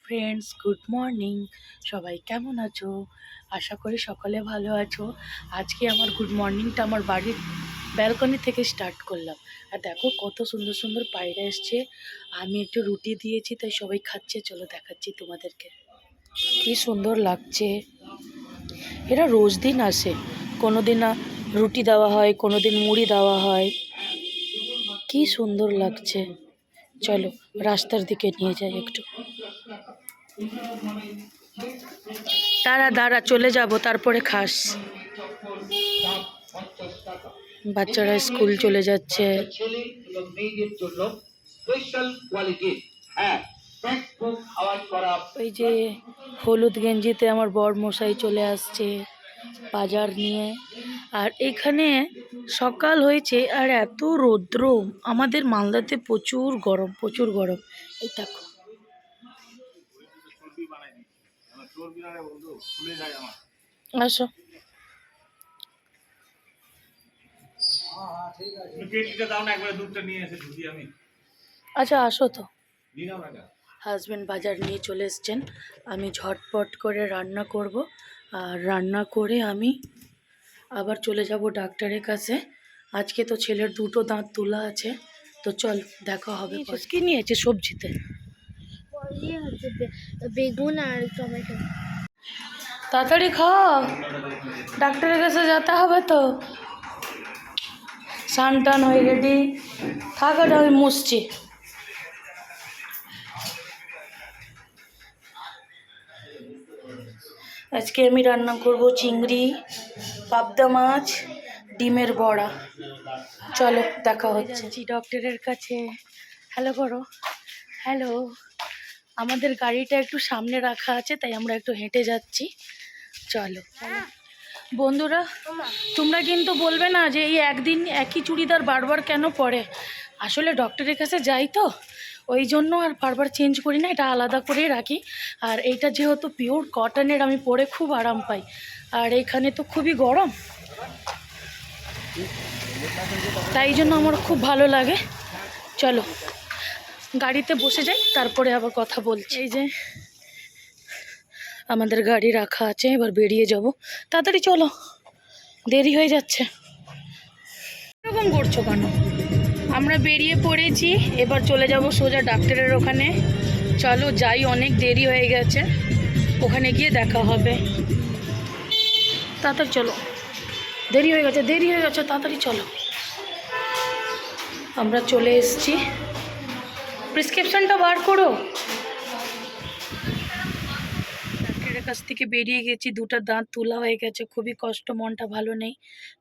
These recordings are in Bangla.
Friends, good morning. সবাই কেমন আছো? আশা করি সকলে ভালো আছো। আজকে আমার গুড মর্নিংটা আমার বাড়ির ব্যালকনি থেকে স্টার্ট করলাম। আর দেখো কত সুন্দর সুন্দর পায়রা এসছে। আমি একটু রুটি দিয়েছি, তাই সবাই খাচ্ছে। চলো দেখাচ্ছি তোমাদেরকে, কি সুন্দর লাগছে। এরা রোজ দিন আসে, কোনো দিন রুটি দেওয়া হয়, কোনো দিন মুড়ি দেওয়া হয়। কি সুন্দর লাগছে। চলো রাস্তার দিকে নিয়ে যাই একটু। দাঁড়া দাঁড়া, চলে যাব, তারপরে খাস। বাচ্চারা স্কুল চলে যাচ্ছে। ওই যে হলুদ গেঞ্জিতে আমার বর মশাই চলে আসছে বাজার নিয়ে। আর এখানে সকাল হয়েছে আর এত রৌদ্র। আমাদের মালদাতে প্রচুর গরম, প্রচুর গরম। এই দেখো, আসো। আচ্ছা আসো তো। হাজব্যান্ড বাজার নিয়ে চলে এসছেন। আমি ঝটপট করে রান্না করব, আর রান্না করে আমি আবার চলে যাব ডাক্তারের কাছে। আজকে তো ছেলের দুটো দাঁত তোলা আছে, তো চল দেখা হবে। কি নিয়েছে সবজিতে? বেগুন আর টমেটো। তাড়াতাড়ি খাও, ডাক্তারের কাছে যেতে হবে তো। স্নান টান হয়ে রেডি থাকা, আমি মুছছি। আজকে আমি রান্না করব চিংড়ি, পাবদা মাছ, ডিমের বড়া। চলো দেখা হচ্ছে ডক্টরের কাছে। হ্যালো করো, হ্যালো। আমাদের গাড়িটা একটু সামনে রাখা আছে, তাই আমরা একটু হেঁটে যাচ্ছি। চলো বন্ধুরা, তোমরা কিন্তু বলবে না যে এই একদিন একই চুড়িদার বারবার কেন পরে। আসলে ডক্টরের কাছে যাই তো, ওই জন্য আর বারবার চেঞ্জ করি না, এটা আলাদা করেই রাখি। আর এইটা যেহেতু পিওর কটনের, আমি পরে খুব আরাম পাই। আর এখানে তো খুবই গরম, তাই জন্য আমার খুব ভালো লাগে। চলো গাড়িতে বসে যাই, তারপরে আবার কথা বলছি। এই যে আমাদের গাড়ি রাখা আছে, এবার বেরিয়ে যাব। তাড়াতাড়ি চলো, দেরি হয়ে যাচ্ছে। এরকম করছো কেন? আমরা বেরিয়ে পড়েছি, এবার চলে যাব সোজা ডাক্তারের ওখানে। চলো যাই, অনেক দেরি হয়ে গেছে, ওখানে গিয়ে দেখা হবে। তাড়াতাড়ি চলো, দেরি হয়ে গেছে, দেরি হয়ে গেছে, তাড়াতাড়ি চলো। আমরা চলে এসেছি, প্রেসক্রিপশনটা বার করো। ডাক্তারের কাছ থেকে বেরিয়ে গেছি, দুটো দাঁত তোলা হয়ে গেছে, খুবই কষ্ট, মনটা ভালো নেই।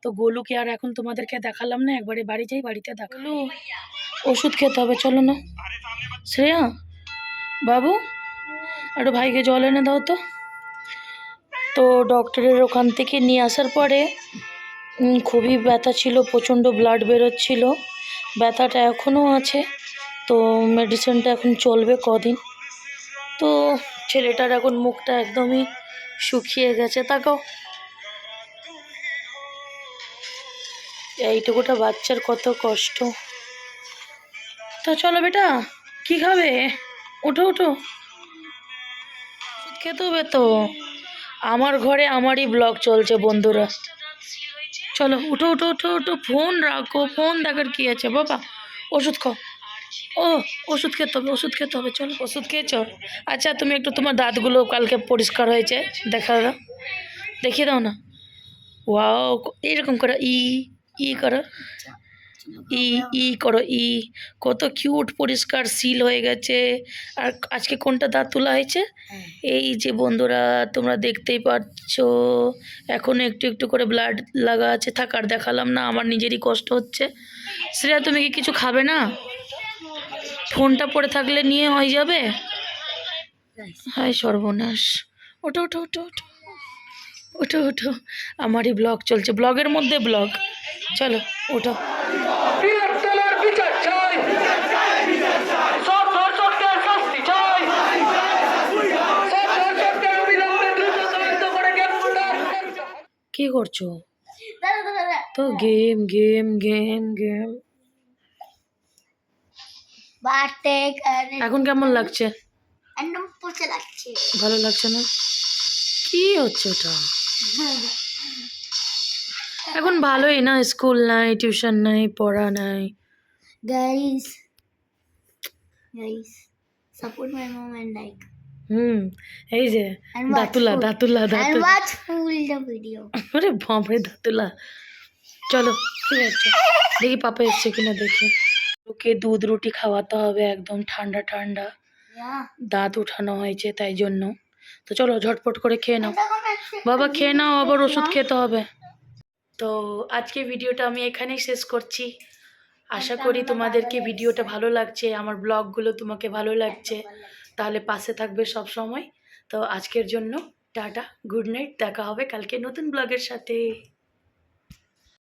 তো গোলুকে আর এখন তোমাদেরকে দেখালাম না, একবারে বাড়ি যাই, বাড়িতে দেখালো। ওষুধ খেতে হবে, চলো না। শ্রেয়া বাবু, একটু ভাইকে জল এনে দাও তো। তো ডক্টরের ওখান থেকে নিয়ে আসার পরে খুবই ব্যথা ছিল, প্রচণ্ড ব্লাড বেরোচ্ছিল। ব্যথাটা এখনও আছে, তো মেডিসিনটা এখন চলবে কদিন। তো ছেলেটার এখন মুখটা একদমই শুকিয়ে গেছে। তাকাও, এইটুকুটা বাচ্চার কত কষ্ট। তো চলো বেটা, কি খাবে? ওঠো ওঠো, ওষুধ খেতে হবে তো। আমার ঘরে আমারই ব্লগ চলছে বন্ধুরা। চলো উঠো উঠো উঠো উঠো, ফোন রাখো, ফোন দেখার কি আছে বাবা। ওষুধ খাও। ও ওষুধ খেতে হবে, ওষুধ খেতে হবে, চলো। ওষুধ খেয়েছো? আচ্ছা তুমি একটু তোমার দাঁতগুলো কালকে পরিষ্কার হয়েছে দেখা দাও, দেখিয়ে দাও না। ওয়াও, এরকম করো, ই ই করো, ই ই করো, ই। কত কিউট, পরিষ্কার সিল হয়ে গেছে। আর আজকে কোনটা দাঁত তোলা হয়েছে? এই যে বন্ধুরা, তোমরা দেখতেই পাচ্ছ, এখন একটু একটু করে ব্লাড লাগা আছে। থাক আর দেখালাম না, আমার নিজেরই কষ্ট হচ্ছে। শ্রেয়া তুমি কি কিছু খাবে না? ফোনটা পড়ে থাকলে নিয়ে হয়ে যাবে। হায় সর্বনাশ। ওঠো ওঠো ওঠো ওঠো ওঠো ওঠো, আমারই ব্লগ চলছে, ব্লগের মধ্যে ব্লগ। চলো ওঠো। কি করছো? তো গেম গেম গেম গেম। এখন কেমন লাগছে? একদম পচে লাগছে। ভালো লাগছে না? কি হচ্ছে ওটা? এখন ভালোই না, স্কুল নাই, টিউশন নাই, পড়া নাই। Guys, support my mom and like এই যে and watch দাতুলা full দাতুলা and দাতুলা, watch full the video. আরে বাপরে দাতুলা। চলো ঠিক আছে, দেখি পাপা এসছে কিনা দেখি। ওকে দুধ রুটি খাওয়াতে হবে, একদম ঠান্ডা ঠান্ডা, Yeah. দাঁত উঠানো হয়েছে তাই জন্য। তো চলো ঝটপট করে খেয়ে নাও বাবা, খেয়ে নাও, আবার ওষুধ খেতে হবে। তো আজকে ভিডিওটা আমি এখানেই শেষ করছি। আশা করি তোমাদেরকে ভিডিওটা ভালো লাগছে, আমার ব্লগগুলো তোমাকে ভালো লাগছে, তাহলে পাশে থাকবে সব সময়। তো আজকের জন্য টাটা, গুড নাইট, দেখা হবে কালকে নতুন ব্লগের সাথে।